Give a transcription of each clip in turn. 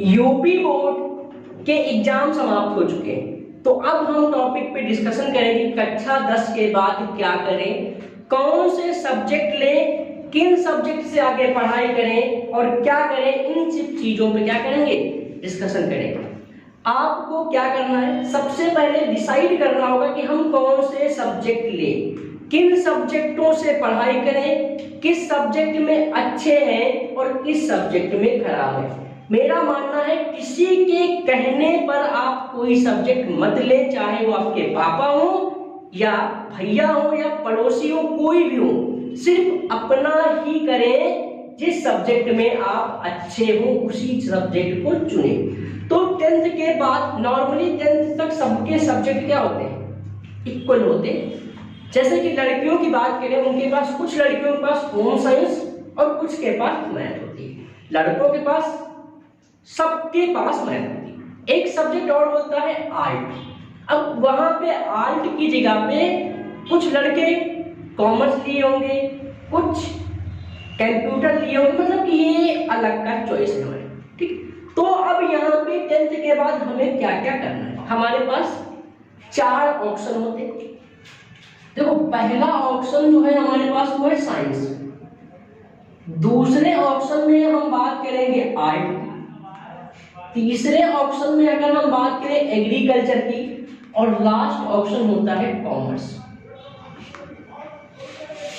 UP board के exam समाप्त हो चुके हैं, तो अब हम टॉपिक पे डिस्कशन करेंगे कक्षा 10 के बाद क्या करें, कौन से सब्जेक्ट लें, किन सब्जेक्ट से आगे पढ़ाई करें और क्या करें, इन सब चीजों पे क्या करेंगे, डिस्कशन करेंगे। आपको क्या करना है, सबसे पहले डिसाइड करना होगा कि हम कौन से सब्जेक्ट लें, किन सब्जेक्टों से पढ़ाई करें, किस सब्जेक्ट में अच्छे हैं और किस सब्जेक्ट में खराब है। मेरा मानना है किसी के कहने पर आप कोई सब्जेक्ट मत ले, चाहे वो आपके पापा हो या भैया हो या पड़ोसी हो, कोई भी हो, सिर्फ अपना ही करें। जिस सब्जेक्ट में आप अच्छे हो उसी सब्जेक्ट को चुने। तो 10th के बाद नॉर्मली 10th तक सबके सब्जेक्ट क्या होते हैं, इक्वल होते हैं। जैसे कि लड़कियों की बात करें, उनके पास, कुछ लड़कियों के पास होम साइंस और कुछ के पास मैथ होती है, लड़कों के पास, सबके पास मैथ होती है। एक सब्जेक्ट और होता है आर्ट। अब वहां पे आर्ट की जगह पे कुछ लड़के कॉमर्स लिए होंगे, कुछ कंप्यूटर लिए होंगे, मतलब कि ये अलग का चॉइस है, ठीक। तो अब यहाँ पे 10th के बाद हमें क्या क्या करना है, हमारे पास 4 ऑप्शन होते हैं। देखो, पहला ऑप्शन जो है हमारे पास वो है साइंस, दूसरे ऑप्शन में हम बात करेंगे आर्ट की, तीसरे ऑप्शन में अगर हम बात करें एग्रीकल्चर की, और लास्ट ऑप्शन होता है कॉमर्स।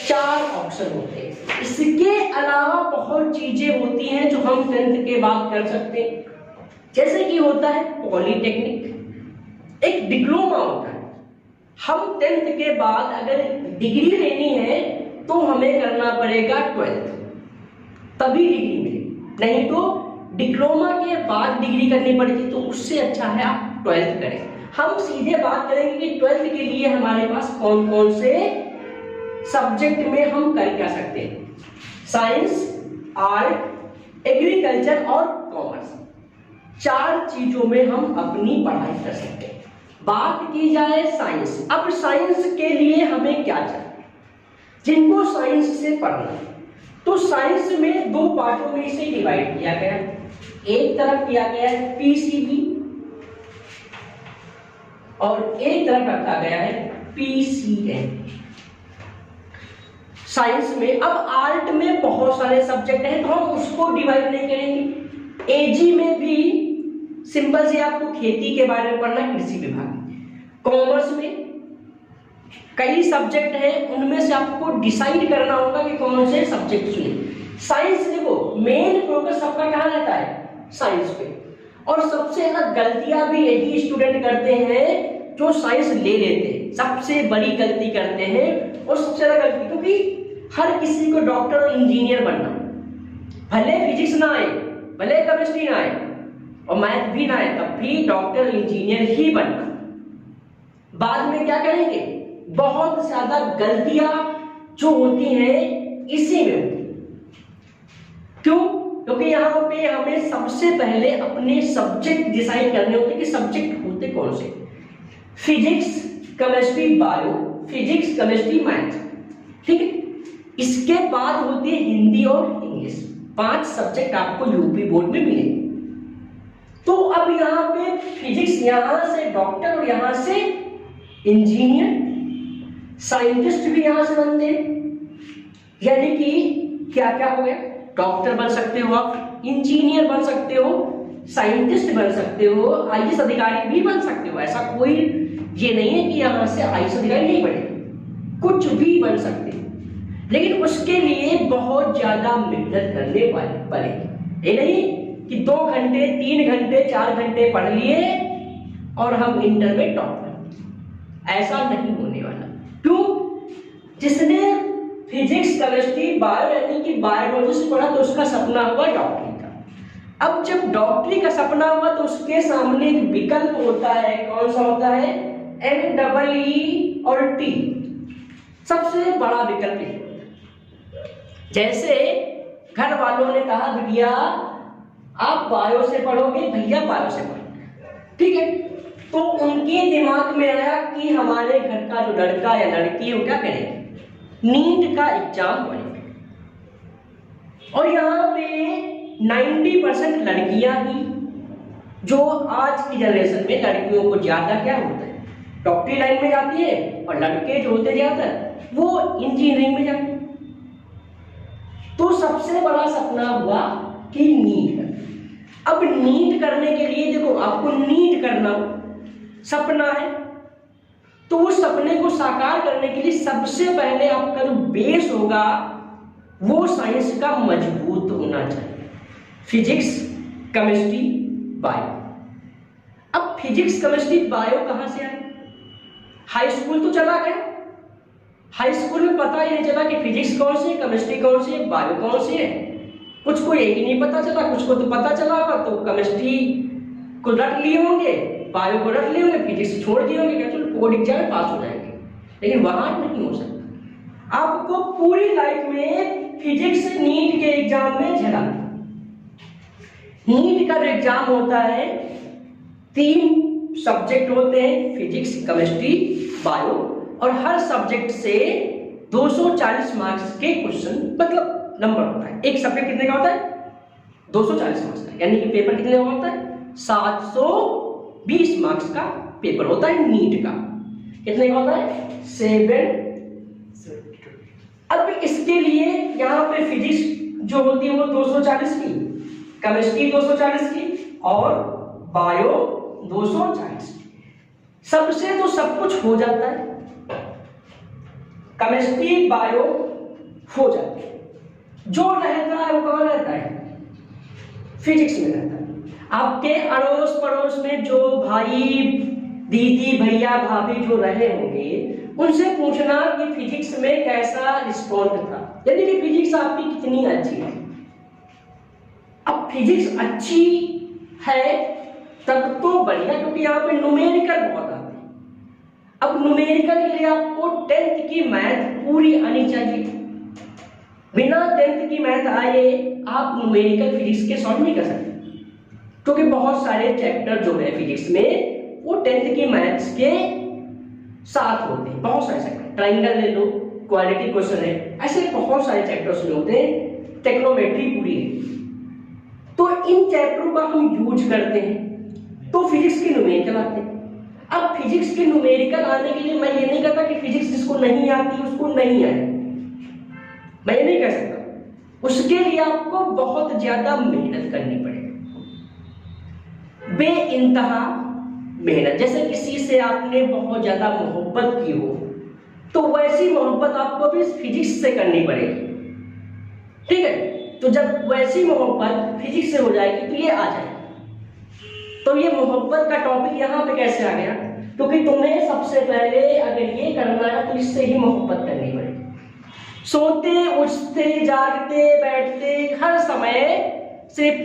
4 ऑप्शन होते हैं। इसके अलावा बहुत चीजें होती हैं जो हम 10th के बाद कर सकते हैं, जैसे कि होता है पॉलिटेक्निक, एक डिप्लोमा होता है। हम 10th के बाद अगर डिग्री लेनी है तो हमें करना पड़ेगा 12th, तभी डिग्री मिलेगी, नहीं तो डिप्लोमा के बाद डिग्री करनी पड़ेगी। तो उससे अच्छा है आप 12th करें। हम सीधे बात करेंगे कि 12th के लिए हमारे पास कौन कौन से सब्जेक्ट में हम कर क्या सकते हैं, साइंस, आर्ट, एग्रीकल्चर और कॉमर्स, 4 चीजों में हम अपनी पढ़ाई कर सकते हैं। बात की जाए साइंस, अब साइंस के लिए हमें क्या चाहिए, जिनको साइंस से पढ़ना है तो साइंस में 2 पार्टों में इसे डिवाइड किया गया है। एक तरफ किया गया है पीसीबी और एक तरफ रखा गया है पीसीएम। साइंस में, अब आर्ट में बहुत सारे सब्जेक्ट हैं तो हम उसको डिवाइड नहीं करेंगे। एजी में भी सिंपल से आपको खेती के बारे में पढ़ना, कृषि विभाग। कॉमर्स में कई सब्जेक्ट हैं, उनमें से आपको डिसाइड करना होगा कि कौन से सब्जेक्ट चुने। साइंस देखो, मेन फोकस सबका कहां रहता है, साइंस पे। और सबसे ज्यादा गलतियां भी यही स्टूडेंट करते हैं जो साइंस ले लेते हैं, सबसे बड़ी गलती करते हैं। और सबसे ज्यादा गलती, क्योंकि हर किसी को डॉक्टर और इंजीनियर बनना, भले फिजिक्स ना आए, भले केमिस्ट्री ना आए और मैथ भी ना आए, तब भी डॉक्टर इंजीनियर ही बनना। बाद में क्या करेंगे, बहुत ज्यादा गलतियां जो होती हैं इसी में होती। क्यों? क्योंकि यहां पे हमें सबसे पहले अपने सब्जेक्ट डिसाइड करने होते हैं कि सब्जेक्ट होते कौन से। Physics, chemistry, bio, physics, chemistry, math, ठीक है। इसके बाद होती है हिंदी और इंग्लिश। 5 सब्जेक्ट आपको यूपी बोर्ड में मिलेंगे। तो अब यहां पे फिजिक्स, यहां से डॉक्टर और यहां से इंजीनियर, साइंटिस्ट भी यहां से बनते हैं। यानी कि क्या क्या हो गया, डॉक्टर बन सकते हो आप, इंजीनियर बन सकते हो, साइंटिस्ट बन सकते हो, आईएएस अधिकारी भी बन सकते हो। ऐसा कोई ये नहीं है कि यहां से आईएएस अधिकारी नहीं बने, कुछ भी बन सकते हो। लेकिन उसके लिए बहुत ज्यादा मेहनत करने पड़ेगी। ये नहीं कि 2 घंटे, 3 घंटे, 4 घंटे पढ़ लिए और हम इंटर में टॉप, ऐसा नहीं होने वाला। क्यों? जिसने फिजिक्स, केमिस्ट्री, बायो यानी कि बायोलॉजी से पढ़ा तो उसका सपना हुआ डॉक्टरी का। अब जब डॉक्टरी का सपना हुआ तो उसके सामने एक विकल्प होता है, कौन सा होता है, NEE और T, सबसे बड़ा विकल्प है। जैसे घर वालों ने कहा बिटिया आप बायो से पढ़ोगे, भैया बायो से पढ़ोगे, ठीक है। तो उनके दिमाग में आया कि हमारे घर का जो लड़का या लड़की है वो क्या करेंगे, नीट का एग्जाम पढ़ेंगे। और यहाँ पे 90% लड़कियां ही जो आज की जनरेशन में लड़कियों को ज्यादा क्या होता है, डॉक्टरी लाइन में जाती है, और लड़के जो होते ज्यादातर वो इंजीनियरिंग में जाते हैं। तो सबसे बड़ा सपना हुआ कि नीट कर। अब नीट करने के लिए देखो, आपको नीट करना सपना है, तो उस सपने को साकार करने के लिए सबसे पहले आपका जो बेस होगा वो साइंस का मजबूत होना चाहिए, फिजिक्स, केमिस्ट्री, बायो। अब फिजिक्स, केमिस्ट्री, बायो कहां से आए? हाई स्कूल तो चला गया, हाई स्कूल में पता ही नहीं चला कि फिजिक्स कौन सी है, केमिस्ट्री कौन सी है, बायो कौन सी है। कुछ को यही नहीं पता चला, कुछ को तो पता चला होगा, तो केमिस्ट्री को रट लिए होंगे, बायो को रट लिए होंगे, फिजिक्स छोड़ दिए होंगे, क्या चलो बोर्ड एग्जाम में पास हो जाएंगे। लेकिन वहां नहीं हो सकता। आपको पूरी लाइफ में फिजिक्स नीट के एग्जाम में झेला। नीट का जो एग्जाम होता है 3 सब्जेक्ट होते हैं, फिजिक्स, केमिस्ट्री, बायो, और हर सब्जेक्ट से 240 मार्क्स के क्वेश्चन मतलब नंबर होता है। एक सब्जेक्ट कितने का होता है? 240 मार्क्स का, यानी कि पेपर कितने का होता है? 720 मार्क्स का पेपर होता है नीट का। कितने का होता है? 7। अब इसके लिए यहां पे फिजिक्स जो होती है वो 240 की, केमिस्ट्री 240 की, और बायो 240 की। सबसे तो सब कुछ हो जाता है, केमिस्ट्री, बायो हो जाती है। जो रहता है वो कहां रहता है? फिजिक्स में रहता है। आपके अड़ोस पड़ोस में जो भाई, दीदी, भैया, भाभी जो रहे होंगे, उनसे पूछना कि फिजिक्स में कैसा रिस्पॉन्ड था, यानी कि फिजिक्स आपकी कितनी अच्छी है। अब फिजिक्स अच्छी है तब तो बढ़िया, क्योंकि यहाँ पे न्यूमेरिकल बहुत आते हैं। अब न्यूमेरिकल के लिए आपको 10th की मैथ पूरी आनी चाहिए। बिना 10th की मैथ आए आप न्यूमेरिकल फिजिक्स के सॉल्व नहीं कर सकते, क्योंकि बहुत सारे चैप्टर जो है फिजिक्स में वो 10th की मैथ्स के साथ होते हैं। बहुत सारे चैप्टर, ट्राइंगल ले लो, क्वाड्रेटिक क्वेश्चन है, ऐसे बहुत सारे चैप्टर्स में होते हैं, ट्रिग्नोमेट्री पूरी है। तो इन चैप्टरों का हम यूज करते हैं, तो फिजिक्स के न्यूमेरिकल आते हैं। अब फिजिक्स के न्यूमेरिकल आने के लिए मैं ये नहीं कहता कि फिजिक्स जिसको नहीं आती उसको नहीं आए, मैं ये नहीं कह सकता। उसके लिए आपको बहुत ज्यादा मेहनत करनी पड़ेगी, बेइंतहा मेहनत। जैसे किसी से आपने बहुत ज्यादा मोहब्बत की हो, तो वैसी मोहब्बत आपको भी फिजिक्स से करनी पड़ेगी, ठीक है? तो जब वैसी मोहब्बत फिजिक्स से हो जाएगी तो ये आ जाएगी। तो ये मोहब्बत का टॉपिक यहाँ पे कैसे आ गया? क्योंकि तुम्हें सबसे पहले अगर ये करना है तो इससे ही मोहब्बत करनी पड़ेगी। सोते, उठते, जागते, बैठते, हर समय सिर्फ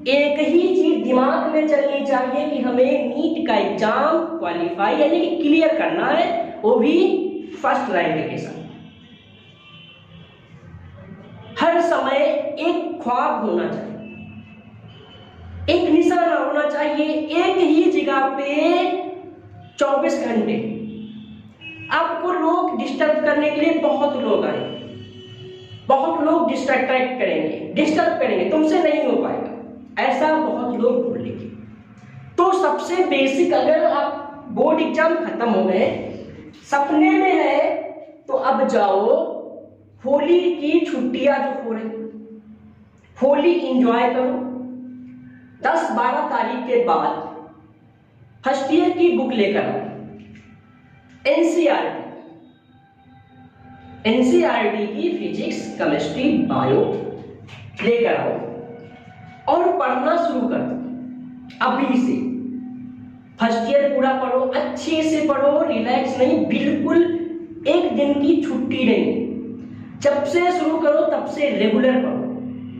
एक ही चीज दिमाग में चलनी चाहिए कि हमें नीट का एग्जाम क्वालिफाई यानी कि क्लियर करना है, वो भी फर्स्ट रैंक के साथ। हर समय एक ख्वाब होना चाहिए, एक निशाना होना चाहिए, एक ही जगह पे 24 घंटे। आपको लोग डिस्टर्ब करने के लिए बहुत लोग आएंगे, बहुत लोग डिस्ट्रैक्ट करेंगे, डिस्टर्ब करेंगे, तुमसे नहीं हो पाएगा, ऐसा बहुत लोग बोलेंगे। तो सबसे बेसिक, अगर आप बोर्ड एग्जाम खत्म हो गए, सपने में है, तो अब जाओ होली की छुट्टियां जो हो रही, होली एंजॉय करो। 10-12 तारीख के बाद फर्स्ट ईयर की बुक लेकर आओ, एनसीईआरटी की फिजिक्स, केमिस्ट्री, बायो लेकर आओ और पढ़ना शुरू कर दो अभी से। फर्स्ट ईयर पूरा पढ़ो, अच्छे से पढ़ो, रिलैक्स नहीं, बिल्कुल एक दिन की छुट्टी नहीं। जब से शुरू करो तब से रेगुलर पढ़ो।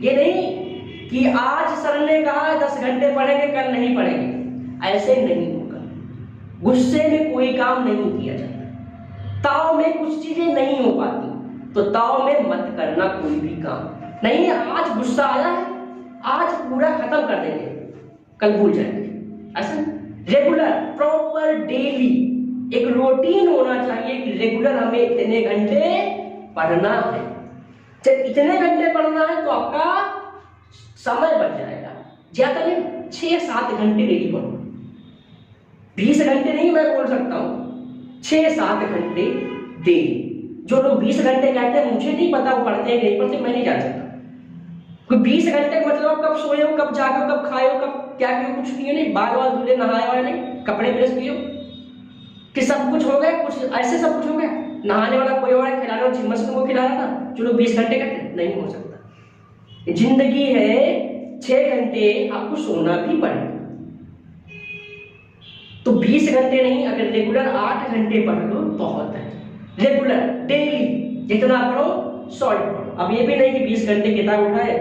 ये नहीं कि आज सर ने कहा 10 घंटे पढ़ेंगे, कल नहीं पढ़ेंगे, ऐसे नहीं होगा। गुस्से में कोई काम नहीं किया जाता, ताव में कुछ चीजें नहीं हो पाती, तो ताव में मत करना कोई भी काम। नहीं, आज गुस्सा आया है, आज पूरा खत्म कर देंगे, कल भूल जाएंगे। ऐसा रेगुलर, प्रॉपर, डेली एक रूटीन होना चाहिए कि रेगुलर हमें इतने घंटे पढ़ना है। जब इतने घंटे पढ़ना है तो आपका समय बच जाएगा, ज्यादा नहीं। 6-7 घंटे डेली पढ़ो। 20 घंटे नहीं मैं बोल सकता हूँ, 6-7 घंटे डेली। जो लोग 20 घंटे कहते हैं मुझे नहीं पता वो पढ़ते हैं नहीं पढ़ते, मैं नहीं जान सकता। कोई 20 घंटे मतलब कब सोए हो, कब जागे हो, कब खाए हो, कब क्या किए, कुछ किए नहीं, बाल वाल धुले, नहाए वाले नहीं, कपड़े प्रेस किए हो कि सब कुछ हो गया, कुछ ऐसे सब कुछ हो गया। नहाने वाला कोई और है, खिलाने वाला जिम्मस को खिला रहा था, जो लोग 20 घंटे कहते नहीं हो सकता। जिंदगी है 6 घंटे, आपको सोना भी पड़ेगा। तो 20 घंटे नहीं, अगर रेगुलर 8 घंटे पढ़ लो बहुत है। रेगुलर डेली जितना पढ़ो सॉल्ट पढ़ो। अब ये भी नहीं कि 20 घंटे किताब उठाए,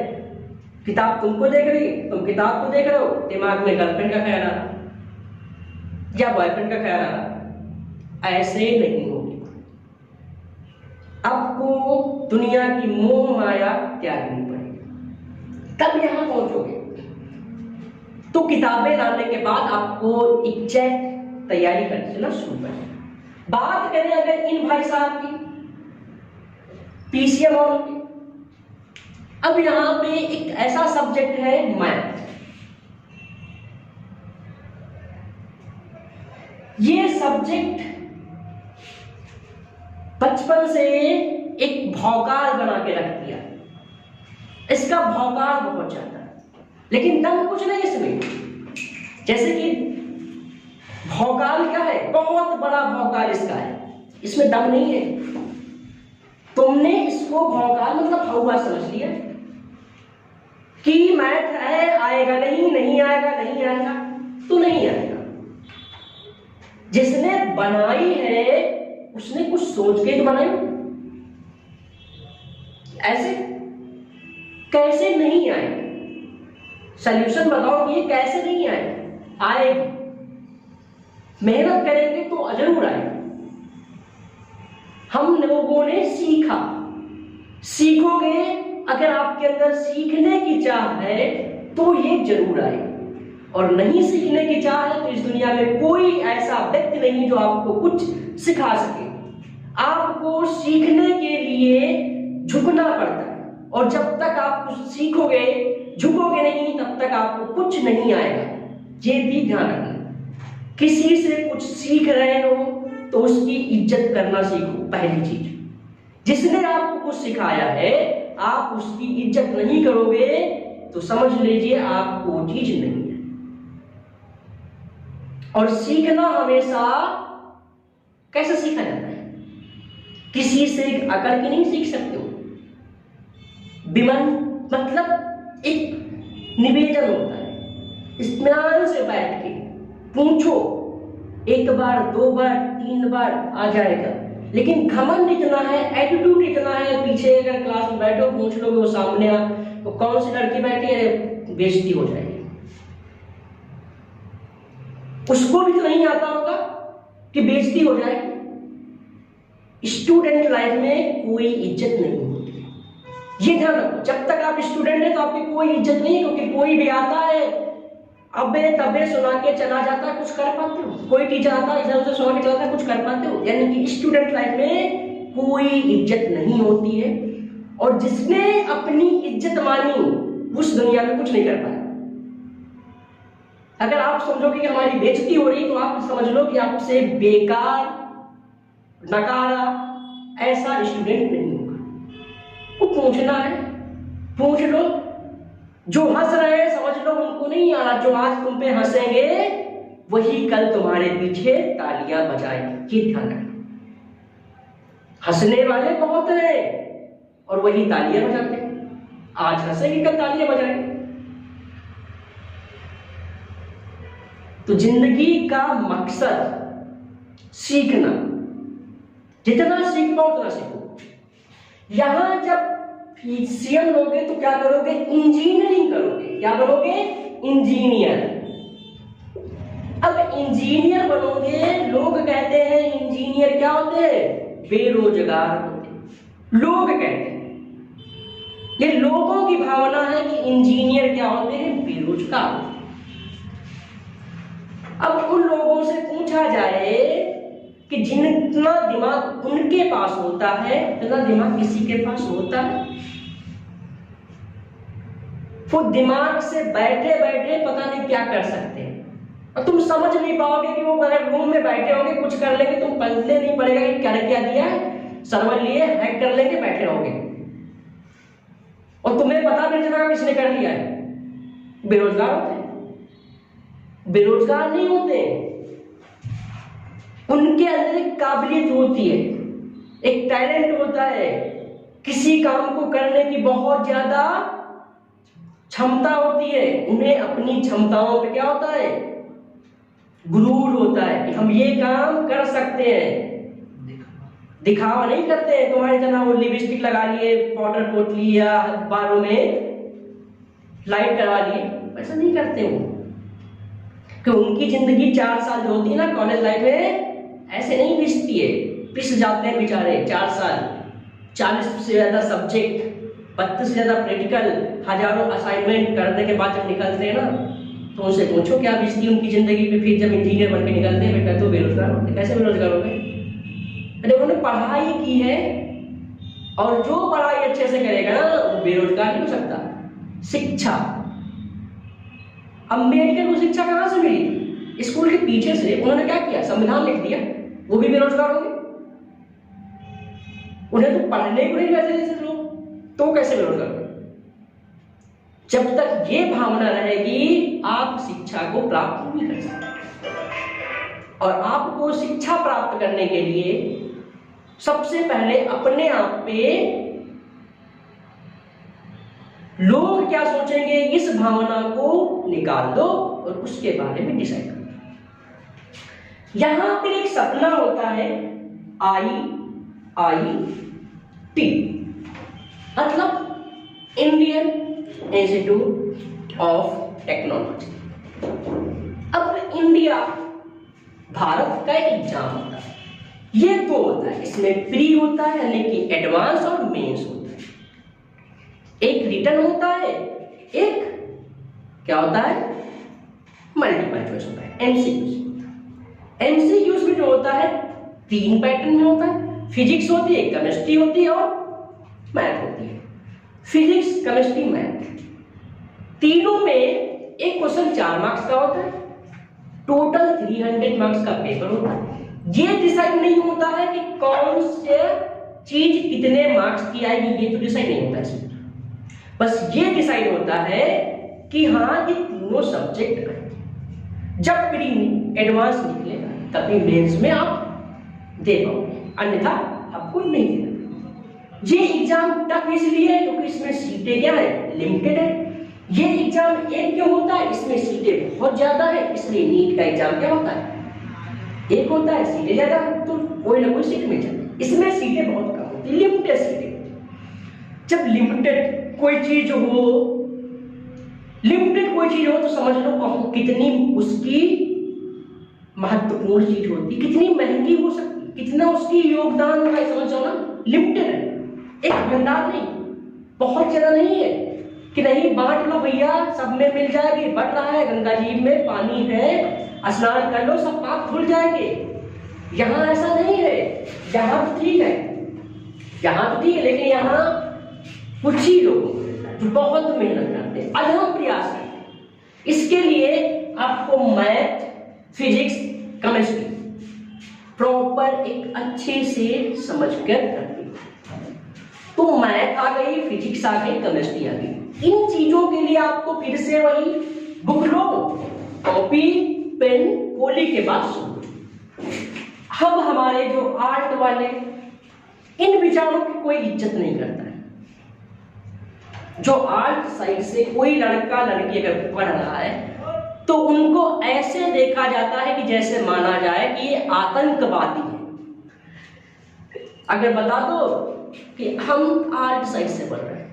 किताब तुमको देख रही, तुम किताब को देख रहे हो, दिमाग में गर्लफ्रेंड का ख्याल आ रहा या बॉयफ्रेंड का ख्याल आ रहा। ऐसे नहीं होगी। आपको दुनिया की मोह माया त्यागनी पड़ेगी, तब यहां पहुंचोगे। तो किताबें लाने के बाद आपको एग्जैक्ट तैयारी करनी ना शुरू करें। बात करें अगर इन भाई साहब की पीसीएम और की, अब यहां पे एक ऐसा सब्जेक्ट है मैथ। ये सब्जेक्ट बचपन से एक भौकाल बना के रख दिया। इसका भौकाल बहुत ज्यादा है, लेकिन दम कुछ नहीं इसमें। जैसे कि भौकाल क्या है, बहुत बड़ा भौकाल इसका है, इसमें दम नहीं है। तुमने इसको भौकाल मतलब हवा समझ लिया कि मैथ है, आएगा नहीं, नहीं आएगा, नहीं आएगा तो नहीं आएगा। जिसने बनाई है उसने कुछ सोच के तो बनाई। ऐसे कैसे नहीं आएगी? सॉल्यूशन बताओ कि ये कैसे नहीं आएगी? आएगी, मेहनत करेंगे तो जरूर आएगी। हम लोगों ने सीखा, सीखोगे, अगर आपके अंदर सीखने की चाह है तो ये जरूर आएगी। और नहीं सीखने की चाह है तो इस दुनिया में कोई ऐसा व्यक्ति नहीं जो आपको कुछ सिखा सके। आपको सीखने के लिए झुकना पड़ता है, और जब तक आप कुछ सीखोगे, झुकोगे नहीं, तब तक आपको कुछ नहीं आएगा। ये भी ध्यान रखना। किसी से कुछ सीख रहे हो तो उसकी इज्जत करना सीखो। पहली चीज, जिसने आपको कुछ सिखाया है आप उसकी इज्जत नहीं करोगे तो समझ लीजिए आपको वो चीज नहीं है। और सीखना हमेशा कैसे सीखा जाता है? किसी से अकड़ के नहीं सीख सकते हो। विमन मतलब एक निवेदन होता है, इत्मीनान से बैठ के पूछो, 1 बार 2 बार 3 बार आ जाएगा। लेकिन घमंड इतना है, एटीट्यूड इतना है, पीछे अगर क्लास में बैठो पूछ लोगे, वो सामने आ तो कौन सी लड़की बैठी है, बेइज्जती हो जाएगी। उसको भी तो नहीं आता होगा कि बेइज्जती हो जाएगी। स्टूडेंट लाइफ में कोई इज्जत नहीं होती है, ये ध्यान रखो। जब तक आप स्टूडेंट हैं तो आपकी कोई इज्जत नहीं है, क्योंकि कोई भी आता है अबे तबे सुना के चला जाता है, कुछ कर पाते हो? कोई टीचर आता है इधर उधर सुना के चलाता है, कुछ कर पाते हो? यानी कि स्टूडेंट लाइफ में कोई इज्जत नहीं होती है, और जिसने अपनी इज्जत मानी उस दुनिया में कुछ नहीं कर पाया। अगर आप समझोगे कि हमारी बेइज्जती हो रही तो आप समझ लो कि आपसे बेकार नकारा ऐसा स्टूडेंट नहीं होगा। वो पूछना है, पूछ लो। जो हंस रहे हैं समझ लो उनको नहीं आ रहा, जो आज तुम पे हंसेंगे वही कल तुम्हारे पीछे तालियां बजाएंगे। ये ध्यान रखना। हंसने वाले बहुत हैं और वही तालियां बजाते हैं। आज हंसेंगे कल तालियां बजाएंगे। तो जिंदगी का मकसद सीखना, जितना सीख पाओ उतना सीखो। यहां जब पीसीएम लोगे तो क्या करोगे? इंजीनियरिंग करोगे। क्या बनोगे? इंजीनियर। अब इंजीनियर बनोगे, लोग कहते हैं इंजीनियर क्या होते हैं? बेरोजगार होते हैं। लोग कहते हैं, ये लोगों की भावना है कि इंजीनियर क्या होते हैं? बेरोजगार होते हैं। अब उन लोगों से पूछा जाए कि जितना दिमाग उनके पास होता है उतना दिमाग किसी के पास होता है? वो दिमाग से बैठे बैठे पता नहीं क्या कर सकते हैं, और तुम समझ नहीं पाओगे कि वो अगर रूम में बैठे होंगे कुछ कर लेंगे, तुम पढ़ने नहीं पड़ेगा कि क्या दिया है, सर्वर लिए हैक कर लेंगे, बैठे रहोगे और तुम्हें पता नहीं चलेगा किसने कर लिया है। बेरोजगार होते हैं? बेरोजगार नहीं होते, उनके अंदर एक काबिलियत होती है, एक टैलेंट होता है, किसी काम को करने की बहुत ज्यादा क्षमता होती है। उन्हें अपनी क्षमताओं पे क्या होता है, गुरूर होता है कि हम ये काम कर सकते हैं। दिखावा नहीं करते हैं तुम्हारी तरह, वो लिपस्टिक लगा लिए, पाउडर पोत लिया, बालों में लाइट करवा लिए, ऐसा नहीं करते वो, कि उनकी जिंदगी 4 साल जो होती है ना कॉलेज लाइफ में, ऐसे नहीं पिसती है, पिस जाते हैं बेचारे 4 साल, 40 से ज्यादा सब्जेक्ट, 32 से ज्यादा प्रैक्टिकल, हजारों असाइनमेंट करने के बाद जब निकलते हैं ना, तो उनसे पूछो क्या बीतती उनकी जिंदगी पे। फिर जब इंजीनियर बन के निकलते हैं, बेटा तो बेरोजगार होते। कैसे बेरोजगार हो गए? अरे उन्होंने पढ़ाई की है, और जो पढ़ाई अच्छे से करेगा ना वो बेरोजगार नहीं हो सकता। शिक्षा, अम्बेडकर को शिक्षा कहां से मिली? स्कूल के पीछे से। उन्होंने क्या किया? संविधान लिख दिया। वो भी बेरोजगार हो गए। उन्हें तो पढ़ने को नहीं वैसे जैसे लोग, तो कैसे बेरोजगार हो? जब तक ये भावना रहेगी आप शिक्षा को प्राप्त नहीं कर सकते। और आपको शिक्षा प्राप्त करने के लिए सबसे पहले अपने आप पे लोग क्या सोचेंगे, इस भावना को निकाल दो और उसके बारे में डिसाइड करो। यहां पर एक सपना होता है IIT, मतलब इंडियन इंस्टीट्यूट ऑफ टेक्नोलॉजी। अब इंडिया, भारत का एक एग्जाम होता है, ये दो होता है, इसमें प्री होता है यानी कि एडवांस और मेंस होता है। एक रिटन होता है, एक क्या होता है, मल्टीपल चॉइस होता है, एमसीक्यूज। एमसीक्यूज में जो होता है 3 पैटर्न में होता है, फिजिक्स होती है, केमिस्ट्री होती है और मैथ होती है। फिजिक्स, केमिस्ट्री, मैथ, तीनों में एक क्वेश्चन 4 मार्क्स का होता है, टोटल 300 मार्क्स का पेपर होता है। ये डिसाइड नहीं होता है कि कौन से चीज कितने मार्क्स की आएगी, ये तो डिसाइड नहीं होता है। बस ये डिसाइड होता है कि हाँ ये तीनों सब्जेक्ट आए। जब प्री एडवांस निकलेगा तभी मेंस में आप दे पाओगे, अन्यथा आपको नहीं देना। ये एग्जाम टफ इसलिए है क्योंकि इसमें सीटें क्या है, लिमिटेड है। ये एग्जाम एक क्यों होता है, इसमें सीटें बहुत ज्यादा है, इसलिए नीट का एग्जाम क्या होता है, एक होता है, सीटें ज्यादा है तो कोई ना कोई सीट मिल जाती। इसमें सीटें बहुत कम होती, लिमिटेड सीटें। जब लिमिटेड कोई चीज हो, लिमिटेड कोई चीज हो तो समझ लो कितनी उसकी महत्वपूर्ण चीज होती, कितनी महंगी हो सकती, कितना उसकी योगदान होगा, समझ जाओ ना। लिमिटेड है, एक भंडार नहीं, बहुत ज्यादा नहीं है कि नहीं बांट लो भैया सब में मिल जाएगी, बढ़ रहा है, गंगा जी में पानी है, स्नान कर लो सब पाप धुल जाएंगे। यहां ऐसा नहीं है। यहां तो ठीक है, यहां तो ठीक है, लेकिन यहां कुछ ही लोग जो बहुत मेहनत करते हैं, अधम प्रयास करते हैं, इसके लिए आपको मैथ, फिजिक्स, केमिस्ट्री प्रॉपर एक अच्छे से समझकर करनी। तो मैथ आ गई, फिजिक्स आ गई, केमिस्ट्री आ गई। इन चीजों के लिए आपको फिर से वही बुक लो, कॉपी पेन गोली के बाद सुनो। अब हमारे जो आर्ट वाले, इन विचारों की कोई इज्जत नहीं करता है। जो आर्ट साइड से कोई लड़का लड़की अगर पढ़ रहा है तो उनको ऐसे देखा जाता है कि जैसे माना जाए कि ये आतंकवादी है। अगर बता दो कि हम आर्ट साइड से पढ़ रहे हैं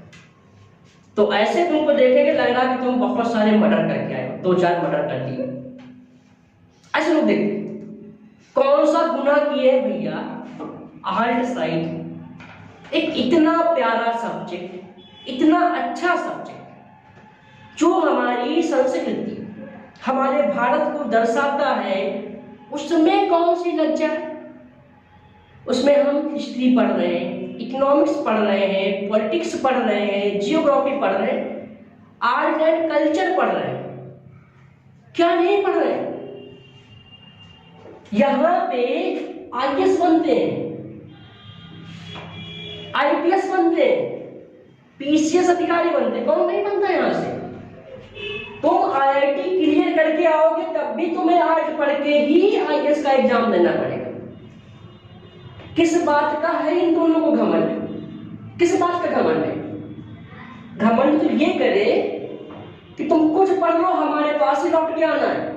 तो ऐसे तुमको देखेंगे, लग रहा है कि तुम बहुत सारे मर्डर करके आए हो, 2-4 मर्डर कर दिए, ऐसे लोग देखते। कौन सा गुनाह किए भैया? आर्ट साइड एक इतना प्यारा सब्जेक्ट, इतना अच्छा सब्जेक्ट जो हमारी संस्कृति, हमारे भारत को दर्शाता है, उसमें कौन सी लज्जा है? उसमें हम हिस्ट्री पढ़ रहे हैं, इकोनॉमिक्स पढ़ रहे हैं, पॉलिटिक्स पढ़ रहे हैं, जियोग्राफी पढ़ रहे हैं। आर्ट एंड कल्चर पढ़ रहे हैं, क्या नहीं पढ़ रहे हैं? यहां पे आईएएस बनते हैं, आईपीएस बनते हैं, पीसीएस अधिकारी बनते हैं, कौन नहीं बनता यहां से? तुम आईआईटी क्लियर करके आओगे तब भी तुम्हें आर्ट पढ़ के ही आईएएस का एग्जाम देना पड़ेगा। किस बात का है इन दोनों को घमंड? किस बात का घमंड है? घमंड तो ये करे कि तुम कुछ पढ़ लो, हमारे पास ही लौट के आना है।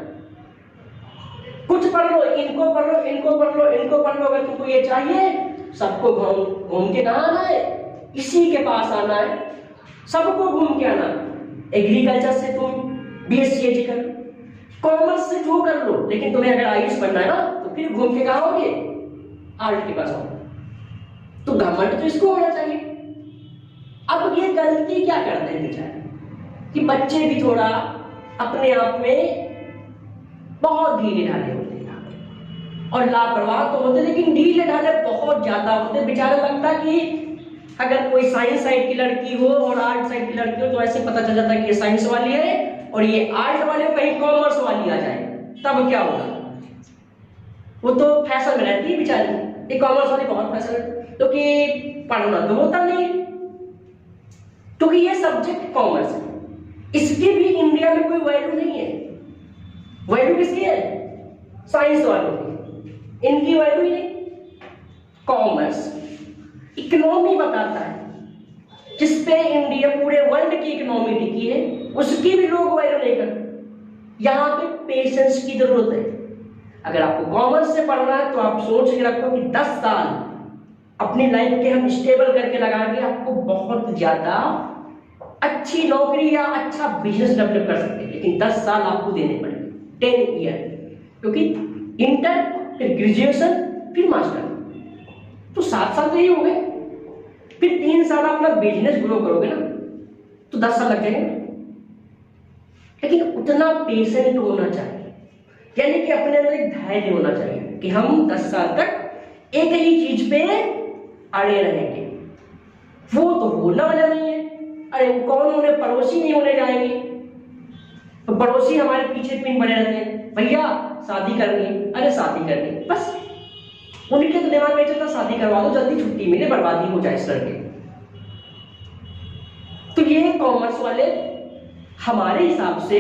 कुछ पढ़ लो, इनको पढ़ लो, इनको पढ़ लो, इनको पढ़ लो। अगर तुमको ये चाहिए, सबको घूम के कहाँ आना है? इसी के पास आना है, सबको घूम के आना। एग्रीकल्चर से तुम बीएससी एजी कर लो, कॉमर्स से जो कर लो, लेकिन तुम्हें अगर आईएएस बनना है ना तो फिर घूम के कहाँ आओगे? आर्ट के पास आओ। तो घमंड तो इसको होना चाहिए। अब ये गलती क्या करते हैं बेचारे कि बच्चे भी थोड़ा अपने आप में बहुत ढीले ढाले होते हैं और लापरवाह तो होते, लेकिन ढीले ढाले बहुत ज्यादा होते। बेचारे लगता कि अगर कोई साइंस साइड की लड़की हो और आर्ट साइड की लड़की हो तो ऐसे पता चल जाता है कि ये साइंस वाली है और ये आर्ट वाले, कहीं कॉमर्स वाली आ जाए तब क्या होगा? वो तो फैशन में रहती है बेचारी, ये कॉमर्स वाली बहुत फैशन है, क्योंकि पढ़ना तो होता नहीं, क्योंकि ये सब्जेक्ट कॉमर्स है, इसकी भी इंडिया में कोई वैल्यू नहीं है। वैल्यू किसकी है? साइंस वालों की, इनकी वैल्यू ही नहीं। कॉमर्स इकोनॉमी बताता है, जिसपे इंडिया पूरे वर्ल्ड की इकोनॉमी टिकी है, उसकी भी लोग वैल्यू नहीं करते। यहां पे पेशेंस की जरूरत है। अगर आपको कॉमर्स से पढ़ना है तो आप सोच के रखो कि 10 साल अपनी लाइफ के हम स्टेबल करके लगाएंगे, आपको बहुत ज्यादा अच्छी नौकरी या अच्छा बिजनेस डेवलप कर सकते हैं, लेकिन 10 साल आपको देने पड़ेंगे, 10 ईयर, क्योंकि इंटर, फिर ग्रेजुएशन, फिर मास्टर, तो 7 साल तो ही हो गए। फिर 3 साल अपना बिजनेस ग्रो करोगे ना तो 10 साल लग जाएंगे। लेकिन उतना पेशेंट होना चाहिए, यानी कि अपने अंदर एक धैर्य होना चाहिए कि हम 10 साल तक एक ही चीज पे अड़े रहेंगे। वो तो होना वाला नहीं है। अरे कौन होने, पड़ोसी नहीं होने जाएंगे, तो पड़ोसी हमारे पीछे पिन पड़े रहते हैं, भैया शादी करनी है, अरे शादी करनी है, बस उनके तो दिमाग में चलता शादी करवा दो, जल्दी छुट्टी मिले, बर्बादी हो जाए इस लड़के। तो ये कॉमर्स वाले हमारे हिसाब से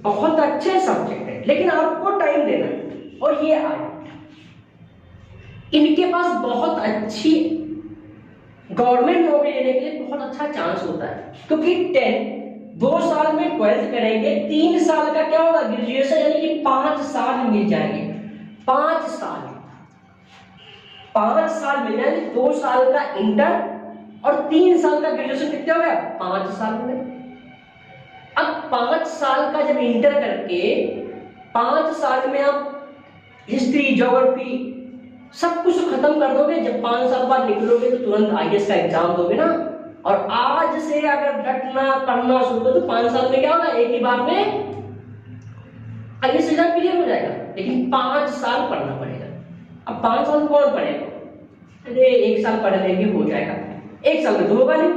बहुत अच्छे सब्जेक्ट है, लेकिन आपको टाइम देना है। और ये आर्ट, इनके पास बहुत अच्छी गवर्नमेंट नौकरी लेने के लिए बहुत अच्छा चांस होता है, क्योंकि 2 साल में 12th करेंगे, 3 साल का क्या होगा? ग्रेजुएशन, यानी कि 5 साल मिल जाएंगे। 5 साल मिल जाएंगे, 2 साल का इंटर और 3 साल का ग्रेजुएशन, कितना हो गया? 5 साल में। अब 5 साल का जब इंटर करके 5 साल में आप हिस्ट्री, ज्योग्राफी सब कुछ खत्म कर दोगे, जब 5 साल बाद निकलोगे तो तुरंत आईएएस का एग्जाम दोगे ना। और आज से अगर डटना पढ़ना शुरू करो तो 5 साल में क्या होगा? एक ही बार में आईएएस एग्जाम क्लियर हो जाएगा, लेकिन 5 साल पढ़ना पड़ेगा। अब 5 साल कौन पढ़ेगा? अरे 1 साल पढ़ लेंगे हो जाएगा, 1 साल में तो होगा नहीं।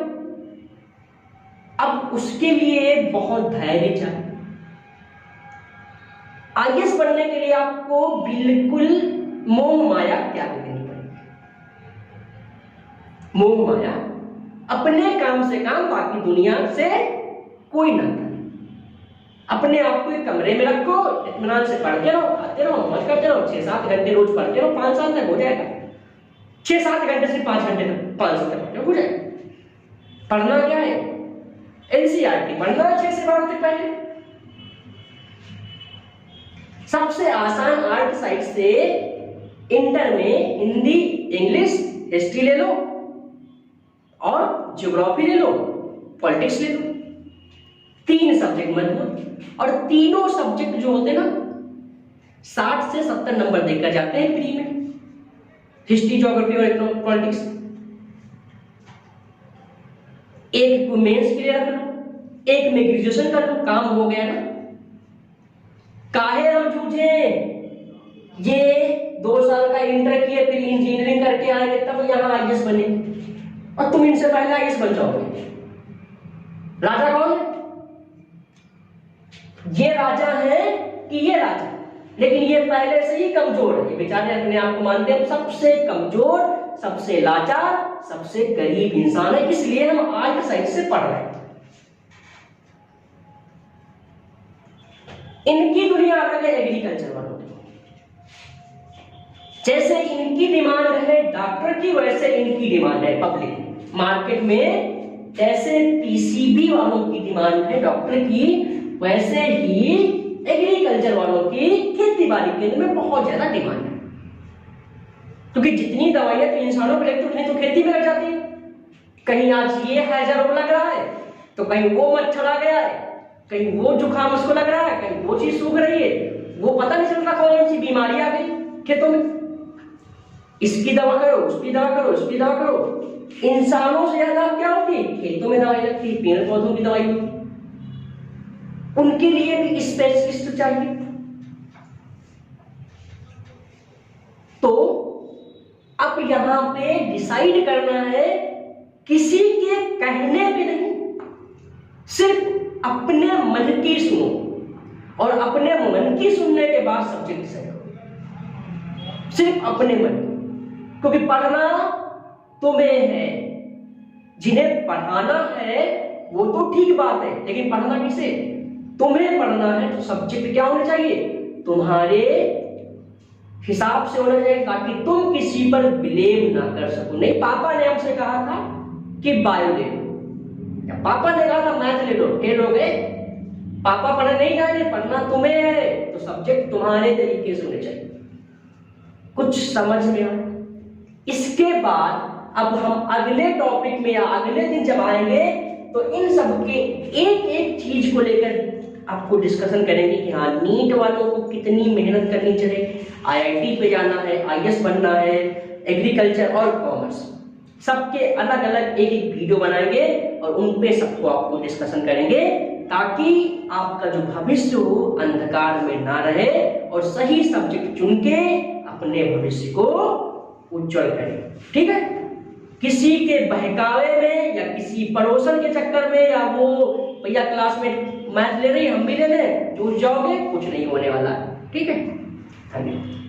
अब उसके लिए बहुत धैर्य चाहिए। आईएएस पढ़ने के लिए आपको बिल्कुल मोह माया त्याग देनी पड़ेगी। मोह माया, अपने काम से काम, बाकी दुनिया से कोई ना करे। अपने आप को एक कमरे में रखो, इत्मीनान से पढ़ते रहो, खाते रहो, मौज करते रहो, 6-7 घंटे रोज पढ़ते रहो, 5 साल तक हो जाएगा। 6-7 घंटे से 5 घंटे तक, 5 साल तक हो जाएगा। पढ़ना क्या है? एनसीईआरटी पढ़ना है 6 से 12 तक पहले। सबसे आसान आर्ट साइड से इंटर में हिंदी, इंग्लिश, हिस्ट्री ले लो और ज्योग्राफी ले लो, पॉलिटिक्स ले लो। 3 सब्जेक्ट मजबूत, और तीनों सब्जेक्ट जो होते ना 60 से 70 नंबर देकर जाते हैं प्री में, हिस्ट्री, ज्योग्राफी और इकोनॉमिक्स, पॉलिटिक्स। एक को मेंस के लिए रख लो, एक में ग्रेजुएशन कर लो, काम हो गया ना। काहे हम जूझे? ये 2 साल का इंटर किए, फिर इंजीनियरिंग करके आएंगे, तब यहां आईएएस बने, और तुम इनसे पहले आईएएस बन जाओगे। राजा कौन है? ये राजा है कि ये राजा, लेकिन ये पहले से ही कमजोर है, ये बेचारे अपने आप को मानते हैं सबसे कमजोर, सबसे लाचार, सबसे गरीब इंसान है, इसलिए हम आर्ट साइंस से पढ़ रहे हैं। इनकी दुनिया अलग है एग्रीकल्चर वालों की। जैसे इनकी डिमांड है डॉक्टर की, वैसे इनकी डिमांड है पब्लिक मार्केट में। जैसे पीसीबी वालों की डिमांड है डॉक्टर की, वैसे ही एग्रीकल्चर वालों की खेती बाड़ी केंद्र में बहुत ज्यादा डिमांड है, क्योंकि जितनी दवाइयां तो इंसानों को लगती उतनी तो खेती में लग जाती है। कहीं आज ये हैजा रोग लग रहा है तो कहीं वो मच्छर आ गया है, कहीं वो जुकाम उसको लग रहा है, कहीं वो चीज सूख रही है, वो पता नहीं चल रहा कौन सी बीमारी आ गई खेतों में। इसकी दवा करो, उसकी दवा करो, उसकी दवा करो। इंसानों से ज्यादा क्या होती है, खेतों में दवाई लगती है, पेड़ पौधों की दवाई होती है। उनके लिए भी स्पेशलिस्ट चाहिए। तो अब यहां पे डिसाइड करना है, किसी के कहने पे नहीं, सिर्फ अपने मन की सुनो, और अपने मन की सुनने के बाद सब्जेक्ट डिसाइड करो, सिर्फ अपने मन, क्योंकि पढ़ना तुम्हें है, जिन्हें पढ़ाना है वो तो ठीक बात है, लेकिन पढ़ना किसे, तुम्हें पढ़ना है। तो सब्जेक्ट क्या होना चाहिए, तुम्हारे हिसाब से होना चाहिए, ताकि तुम किसी पर ब्लेम ना कर सको। नहीं, पापा ने हमसे कहा था कि बायो ले लो, या पापा ने कहा था मैथ ले लो, फेल हो गए, पापा पढ़ने नहीं जाएंगे, पढ़ना तुम्हें है, तो सब्जेक्ट तुम्हारे तरीके से होने चाहिए। कुछ समझ में आए? इसके बाद अब हम अगले टॉपिक में या अगले दिन जब आएंगे तो इन सब के एक एक चीज को लेकर आपको डिस्कशन करेंगे कि हाँ, नीट वालों को कितनी मेहनत करनी चाहिए, आईआईटी पे जाना है, आईएएस बनना है, एग्रीकल्चर और कॉमर्स, सबके अलग अलग एक एक वीडियो बनाएंगे और उन पे सबको आपको डिस्कशन करेंगे, ताकि आपका जो भविष्य हो अंधकार में ना रहे और सही सब्जेक्ट चुन के अपने भविष्य को उज्जवल करें। ठीक है, किसी के बहकावे में या किसी पड़ोसन के चक्कर में, या वो भैया क्लास में मैथ ले रही हम भी ले लें, जुड़ जाओगे, कुछ नहीं होने वाला है। ठीक है, धन्यवाद।